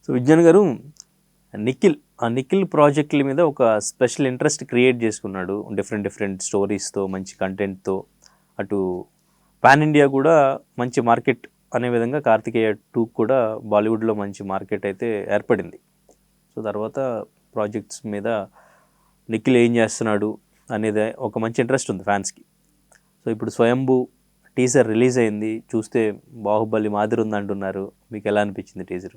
So Vignan గారు, నిఖిల్ నిఖిల్ ప్రాజెక్టుల మీద ఒక స్పెషల్ ఇంట్రెస్ట్ క్రియేట్ చేసుకున్నాడు. డిఫరెంట్ డిఫరెంట్ స్టోరీస్తో, మంచి కంటెంట్తో. అటు పాన్ ఇండియా కూడా మంచి మార్కెట్ అనే విధంగా కార్తికేయ 2 కూడా బాలీవుడ్లో మంచి మార్కెట్ అయితే ఏర్పడింది. సో తర్వాత ప్రాజెక్ట్స్ మీద నిఖిల్ ఏం చేస్తున్నాడు అనేది ఒక మంచి ఇంట్రెస్ట్ ఉంది ఫ్యాన్స్కి. సో ఇప్పుడు స్వయంభూ టీజర్ రిలీజ్ అయింది, చూస్తే బాహుబలి మాదిరి ఉంది అంటున్నారు. మీకు ఎలా అనిపించింది టీజర్?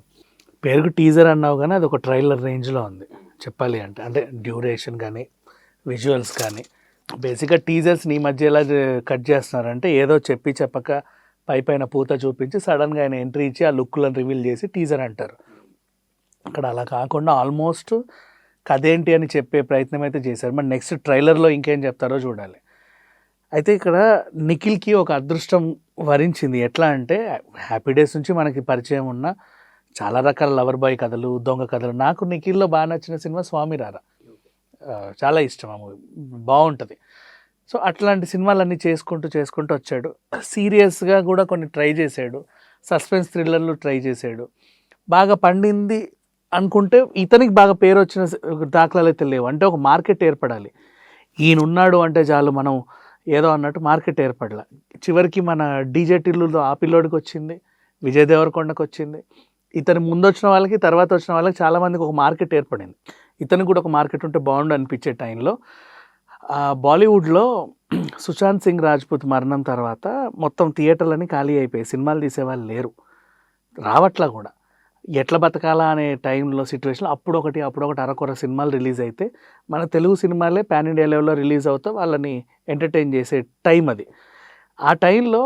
పేరుకు టీజర్ అన్నావు కానీ అది ఒక ట్రైలర్ రేంజ్లో ఉంది చెప్పాలి అంటే. అంటే డ్యూరేషన్ కానీ విజువల్స్ కానీ. బేసిక్గా టీజర్స్ని ఈ మధ్య ఎలా కట్ చేస్తున్నారంటే ఏదో చెప్పి చెప్పక పైన పూత చూపించి సడన్గా ఆయన ఎంట్రీ ఇచ్చి ఆ లుక్లను రివీల్ చేసి టీజర్ అంటారు. అక్కడ అలా కాకుండా ఆల్మోస్ట్ కథేంటి అని చెప్పే ప్రయత్నం అయితే చేశారు. మరి నెక్స్ట్ ట్రైలర్లో ఇంకేం చెప్తారో చూడాలి. అయితే ఇక్కడ నిఖిల్కి ఒక అదృష్టం వరించింది. ఎట్లా అంటే హ్యాపీ డేస్ నుంచి మనకి పరిచయం ఉన్న చాలా రకాల లవర్ బాయ్ కథలు, దొంగ కథలు. నాకు నిఖిల్లో బాగా నచ్చిన సినిమా స్వామి రారా, చాలా ఇష్టం. ఆ మూవీ బాగుంటుంది. సో అట్లాంటి సినిమాలన్నీ చేసుకుంటూ వచ్చాడు. సీరియస్గా కూడా కొన్ని ట్రై చేశాడు, సస్పెన్స్ థ్రిల్లర్లు ట్రై చేశాడు. బాగా పండింది అనుకుంటే ఇతనికి బాగా పేరు వచ్చిన దాఖలాలు అయితే లేవు. అంటే ఒక మార్కెట్ ఏర్పడాలి. ఈయన ఉన్నాడు అంటే చాలు మనం ఏదో అన్నట్టు మార్కెట్ ఏర్పడాల. చివరికి మన డీజే టిల్లులో ఆ పిల్లోడికి వచ్చింది, విజయ్ దేవరకొండకు వచ్చింది. ఇతను ముందు వచ్చిన వాళ్ళకి తర్వాత వచ్చిన వాళ్ళకి చాలామందికి ఒక మార్కెట్ ఏర్పడింది. ఇతనికి కూడా ఒక మార్కెట్ ఉంటే బాగుండు అనిపించే టైంలో బాలీవుడ్లో సుశాంత్ సింగ్ రాజ్పూత్ మరణం తర్వాత మొత్తం థియేటర్లని ఖాళీ అయిపోయాయి. సినిమాలు తీసేవాళ్ళు లేరు, రావట్లా కూడా. ఎట్లా బతకాలా అనే టైంలో సిచ్యువేషన్లో అప్పుడొకటి అరకొర సినిమాలు రిలీజ్ అయితే మన తెలుగు సినిమాలే పాన్ ఇండియా లెవెల్లో రిలీజ్ అవుతా వాళ్ళని ఎంటర్టైన్ చేసే టైం అది. ఆ టైంలో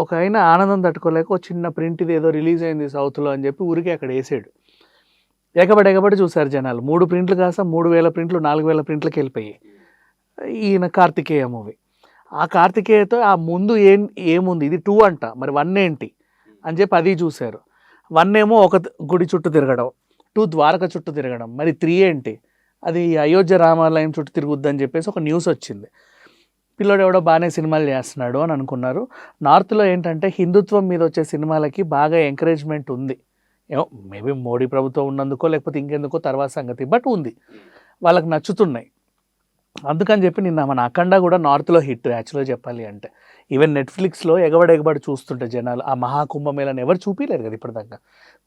ఒక ఆయన ఆనందం తట్టుకోలేక ఒక చిన్న ప్రింట్ ఇది ఏదో రిలీజ్ అయింది సౌత్లో అని చెప్పి ఊరికే అక్కడ వేసాడు. ఎగబడి చూశారు జనాలు. 3 ప్రింట్లు కాస్త 3000 ప్రింట్లు 4000 ప్రింట్లకి వెళ్ళిపోయాయి. ఈయన కార్తికేయ మూవీ. ఆ కార్తికేయతో ఆ ముందు ఏముంది, ఇది 2 అంట, మరి 1 ఏంటి అని చెప్పి అది చూశారు. 1 ఏమో ఒక గుడి చుట్టూ తిరగడం, 2 ద్వారక చుట్టూ తిరగడం, మరి 3 ఏంటి, అది అయోధ్య రామాలయం చుట్టూ తిరుగుద్దని చెప్పేసి ఒక న్యూస్ వచ్చింది. పిల్లోడు ఎవడో బాగానే సినిమాలు చేస్తున్నాడు అని అనుకున్నారు. నార్త్లో ఏంటంటే హిందుత్వం మీద వచ్చే సినిమాలకి బాగా ఎంకరేజ్మెంట్ ఉంది. ఏమో మేబీ మోడీ ప్రభుత్వం ఉన్నందుకో లేకపోతే ఇంకెందుకో తర్వాత సంగతి, బట్ ఉంది, వాళ్ళకి నచ్చుతున్నాయి. అందుకని చెప్పి నిన్న మన అఖండ కూడా నార్త్లో హిట్ యాక్చువల్గా చెప్పాలి అంటే. ఈవెన్ నెట్ఫ్లిక్స్లో ఎగబడి చూస్తుంటే జనాలు ఆ మహాకుంభమేళాన్ని ఎవరు చూపించలేరు కదా ఇప్పటిదాకా.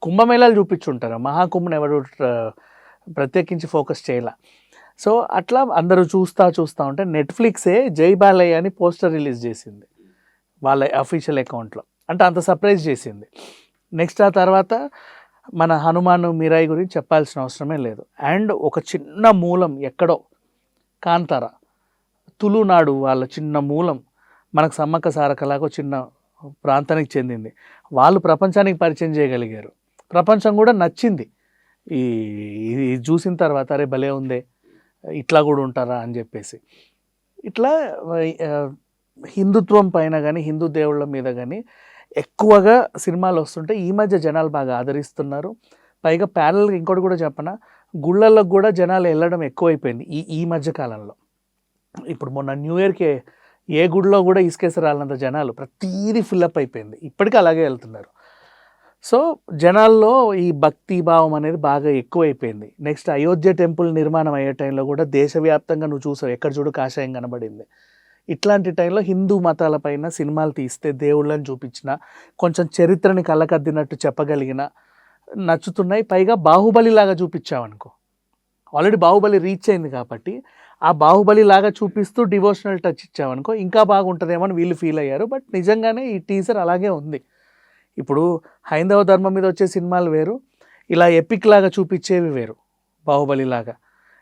కుంభమేళాలు చూపించుంటారు, మహాకుంభను ఎవరు ప్రత్యేకించి ఫోకస్ చేయాల. సో అట్లా అందరూ చూస్తూ ఉంటే నెట్ఫ్లిక్సే జై బాలయ్య అని పోస్టర్ రిలీజ్ చేసింది వాళ్ళ అఫీషియల్ అకౌంట్లో. అంటే అంత సర్ప్రైజ్ చేసింది. నెక్స్ట్ ఆ తర్వాత మన హనుమాన్ మీరాయి గురించి చెప్పాల్సిన అవసరమే లేదు. అండ్ ఒక చిన్న మూలం ఎక్కడో కాంతార తులునాడు వాళ్ళ చిన్న మూలం మనకు సమ్మక్క సారకలాగా చిన్న ప్రాంతానికి చెందింది. వాళ్ళు ప్రపంచానికి పరిచయం చేయగలిగారు. ప్రపంచం కూడా నచ్చింది ఇది చూసిన తర్వాత. అరే భలే ఉందే, ఇట్లా కూడా ఉంటారా అని చెప్పేసి. ఇట్లా హిందుత్వం పైన కానీ హిందూ దేవుళ్ళ మీద కానీ ఎక్కువగా సినిమాలు వస్తుంటే ఈ మధ్య జనాలు బాగా ఆదరిస్తున్నారు. పైగా ప్యారల్గా ఇంకోటి కూడా చెప్పనా, గుళ్ళలకు కూడా జనాలు వెళ్ళడం ఎక్కువైపోయింది ఈ మధ్య కాలంలో. ఇప్పుడు మొన్న న్యూ ఇయర్కి ఏ గుడిలో కూడా ఇసుకేసరాలంత జనాలు, ప్రతీది ఫిల్అప్ అయిపోయింది. ఇప్పటికీ అలాగే వెళ్తున్నారు. సో జనాల్లో ఈ భక్తి భావం అనేది బాగా ఎక్కువైపోయింది. నెక్స్ట్ అయోధ్య టెంపుల్ నిర్మాణం అయ్యే టైంలో కూడా దేశవ్యాప్తంగా నువ్వు చూసావు, ఎక్కడ చూడు కాషాయం కనబడింది. ఇట్లాంటి టైంలో హిందూ మతాలపైన సినిమాలు తీస్తే దేవుళ్ళని చూపించిన, కొంచెం చరిత్రని కళ్ళకద్దినట్టు చెప్పగలిగిన నచ్చుతున్నాయి. పైగా బాహుబలి లాగా చూపించావనుకో, ఆల్రెడీ బాహుబలి రీచ్ అయింది కాబట్టి ఆ బాహుబలి లాగా చూపిస్తూ డివోషనల్ టచ్ ఇచ్చావనుకో ఇంకా బాగుంటుందేమో అని వీళ్ళు ఫీల్ అయ్యారు. బట్ నిజంగానే ఈ టీజర్ అలాగే ఉంది. ఇప్పుడు హైందవ ధర్మం మీద వచ్చే సినిమాలు వేరు, ఇలా ఎపిక్ లాగా చూపించేవి వేరు. బాహుబలి లాగా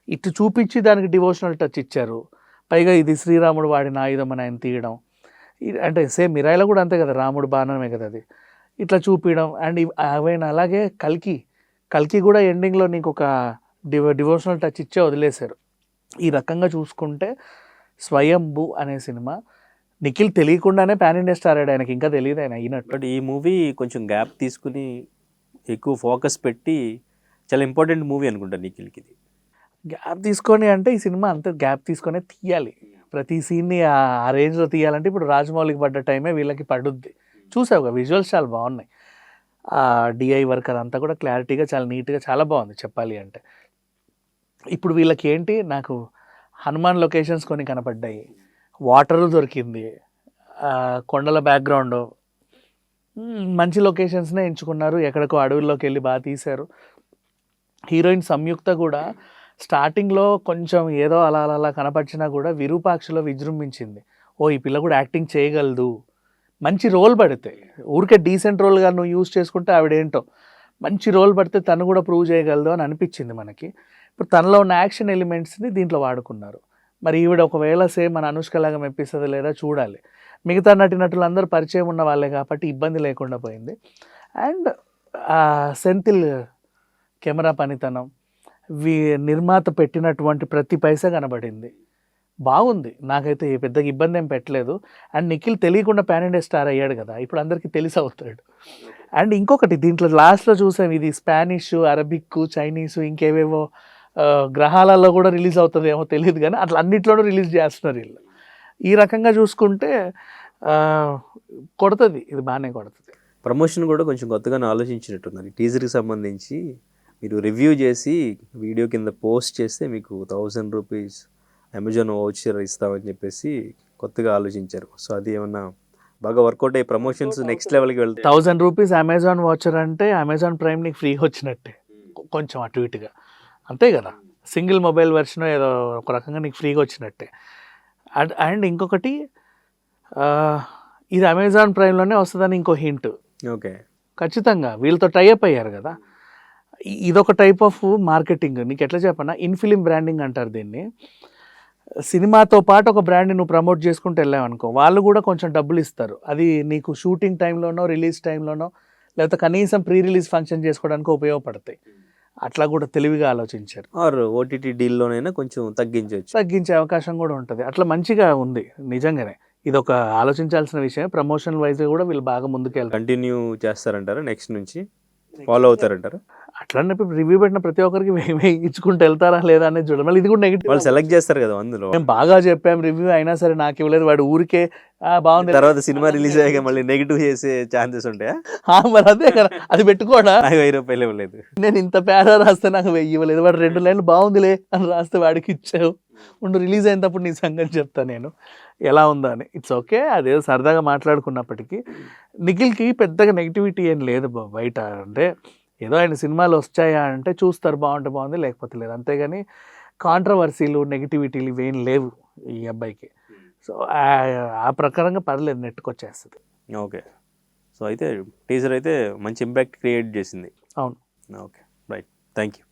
ఇటు చూపించి దానికి డివోషనల్ టచ్ ఇచ్చారు. పైగా ఇది శ్రీరాముడు వాడిన ఆయుధం అని ఆయన తీయడం, అంటే సేమ్ మిరాయిలో కూడా అంతే కదా, రాముడు బాణమే కదా అది, ఇట్లా చూపించడం. అండ్ అవైనా అలాగే కల్కి కూడా ఎండింగ్లో నీకు ఒక డివోషనల్ టచ్ ఇచ్చే వదిలేశారు. ఈ రకంగా చూసుకుంటే స్వయంభూ అనే సినిమా నిఖిల్ తెలియకుండానే పాన్ ఇండియా స్టార్ అయ్యాడు. ఆయనకి ఇంకా తెలియదు ఆయన అయినట్టు. బట్ ఈ మూవీ కొంచెం గ్యాప్ తీసుకుని ఎక్కువ ఫోకస్ పెట్టి చాలా ఇంపార్టెంట్ మూవీ అనుకుంటా నిఖిల్కి. ఇది గ్యాప్ తీసుకొని అంటే ఈ సినిమా అంతే గ్యాప్ తీసుకొనే తీయాలి. ప్రతి సీన్ని ఆ రేంజ్లో తీయాలంటే ఇప్పుడు రాజమౌళికి పడ్డ టైమే వీళ్ళకి పడుద్ది. చూసావుగా విజువల్స్ చాలా బాగున్నాయి. డిఐ వర్క్ అదంతా కూడా క్లారిటీగా చాలా నీట్గా చాలా బాగుంది చెప్పాలి అంటే. ఇప్పుడు వీళ్ళకి ఏంటి, నాకు హనుమాన్ లొకేషన్స్ కొన్ని కనపడ్డాయి, వాటర్ దొరికింది, కొండల బ్యాక్గ్రౌండ్, మంచి లొకేషన్స్నే ఎంచుకున్నారు. ఎక్కడికో అడవుల్లోకి వెళ్ళి బాగా తీశారు. హీరోయిన్ సంయుక్త కూడా స్టార్టింగ్లో కొంచెం ఏదో అలా అలా అలా కనపరిచినా కూడా విరూపాక్షలో విజృంభించింది. ఓ ఈ పిల్ల కూడా యాక్టింగ్ చేయగలదు, మంచి రోల్ పడితే, ఊరికే డీసెంట్ రోల్గా నువ్వు యూజ్ చేసుకుంటే ఆవిడేంటో, మంచి రోల్ పడితే తను కూడా ప్రూవ్ చేయగలదు అని అనిపించింది మనకి. ఇప్పుడు తనలో ఉన్న యాక్షన్ ఎలిమెంట్స్ని దీంట్లో వాడుకున్నారు. మరి ఈవిడ ఒకవేళ సేమ్ మన అనుష్కలాగా మెప్పిస్తుందో లేదా చూడాలి. మిగతా నటినటులు అందరూ పరిచయం ఉన్న వాళ్ళే కాబట్టి ఇబ్బంది లేకుండా పోయింది. అండ్ సెంథిల్ కెమెరా పనితనం, నిర్మాత పెట్టినటువంటి ప్రతి పైసా కనబడింది, బాగుంది. నాకైతే పెద్దగా ఇబ్బంది ఏం పెట్టలేదు. అండ్ నిఖిల్ తెలియకుండా పాన్ ఇండియా స్టార్ అయ్యాడు కదా, ఇప్పుడు అందరికీ తెలిసి అవుతాడు. అండ్ ఇంకొకటి దీంట్లో లాస్ట్లో చూసాం, ఇది స్పానిష్, అరబిక్, చైనీసు, ఇంకేవేవో గ్రహాలలో కూడా రిలీజ్ అవుతుంది ఏమో తెలియదు, కానీ అట్లా అన్నిట్లోనూ రిలీజ్ చేస్తున్నారు వీళ్ళు. ఈ రకంగా చూసుకుంటే కొడుతుంది, ఇది బాగానే కొడుతుంది. ప్రమోషన్ కూడా కొంచెం కొత్తగానే ఆలోచించినట్టున్నారు. టీజర్కి సంబంధించి మీరు రివ్యూ చేసి వీడియో కింద పోస్ట్ చేస్తే మీకు 1000 రూపీస్ అమెజాన్ వౌచర్ ఇస్తామని చెప్పేసి కొత్తగా ఆలోచించారు. సో అది ఏమన్నా బాగా వర్కౌట్ అయ్యి ప్రమోషన్స్ నెక్స్ట్ లెవెల్కి వెళ్తాయి. 1000 రూపీస్ అమెజాన్ వాచర్ అంటే అమెజాన్ ప్రైమ్ నీకు ఫ్రీగా వచ్చినట్టే, కొంచెం అటు ఇటుగా అంతే కదా. సింగిల్ మొబైల్ వెర్షన్ ఏదో ఒక రకంగా నీకు ఫ్రీగా వచ్చినట్టే. అండ్ ఇంకొకటి, ఇది అమెజాన్ ప్రైమ్లోనే వస్తుందని ఇంకో హింట్. ఓకే, ఖచ్చితంగా వీళ్ళతో టైఅప్ అయ్యారు కదా. ఇదొక టైప్ ఆఫ్ మార్కెటింగ్. నీకు ఎట్లా చెప్పనా, ఇన్ఫిలిం బ్రాండింగ్ అంటారు దీన్ని. సినిమాతో పాటు ఒక బ్రాండ్ని నువ్వు ప్రమోట్ చేసుకుంటూ వెళ్ళావనుకో, వాళ్ళు కూడా కొంచెం డబ్బులు ఇస్తారు. అది నీకు షూటింగ్ టైంలోనో, రిలీజ్ టైంలోనో, లేకపోతే కనీసం ప్రీ రిలీజ్ ఫంక్షన్ చేసుకోవడానికి ఉపయోగపడతాయి. అట్లా కూడా తెలివిగా ఆలోచించారు. ఆర్ ఓటీటీ డీల్లోనైనా కొంచెం తగ్గించే అవకాశం కూడా ఉంటుంది. అట్లా మంచిగా ఉంది నిజంగానే. ఇది ఒక ఆలోచించాల్సిన విషయం. ప్రమోషన్ వైజ్గా కూడా వీళ్ళు బాగా ముందుకెళ్ళారు. కంటిన్యూ చేస్తారంటారా, నెక్స్ట్ నుంచి ఫాలో అవుతారంటారా? అట్లనే రివ్యూ పెట్టిన ప్రతి ఒక్కరికి ఇచ్చుకుంటూ వెళ్తారా లేదా అనేది చూడాలి. మళ్ళీ ఇది కూడా నెగిటివ్, వాళ్ళు సెలెక్ట్ చేస్తారు కదా అందులో. మేము బాగా చెప్పాం రివ్యూ, అయినా సరే నాకు ఇవ్వలేదు, వాడు ఊరికే బాగుంది, తర్వాత సినిమా రిలీజ్ అయ్యాక మళ్ళీ నెగిటివ్ చేసే ఛాన్సెస్ ఉంటాయా? మరి అదే కదా, అది పెట్టుకోడా. నాకు 1000 రూపాయలు ఇవ్వలేదు, నేను ఇంత పేరా రాస్తే నాకు 1000 ఇవ్వలేదు, వాడు 2 లైన్లు బాగుందిలే అని రాస్తే వాడికి ఇచ్చావు. ఉండు రిలీజ్ అయినప్పుడు నీ సంగతి చెప్తా నేను ఎలా ఉందో అని. ఇట్స్ ఓకే, అదేదో సరదాగా మాట్లాడుకున్నప్పటికీ నిఖిల్కి పెద్దగా నెగిటివిటీ ఏం లేదు బయట. అంటే ఏదో ఆయన సినిమాలు వచ్చాయా అంటే చూస్తారు, బాగుంటే బాగుంది, లేకపోతే లేదు, అంతేగాని కాంట్రవర్సీలు, నెగిటివిటీలు ఇవేం లేవు ఈ అబ్బాయికి. సో ఆ ప్రకారంగా పర్లేదు, నెట్టుకొచ్చేస్తుంది. ఓకే, సో అయితే టీజర్ అయితే మంచి ఇంపాక్ట్ క్రియేట్ చేసింది. అవును. Okay, right, thank you.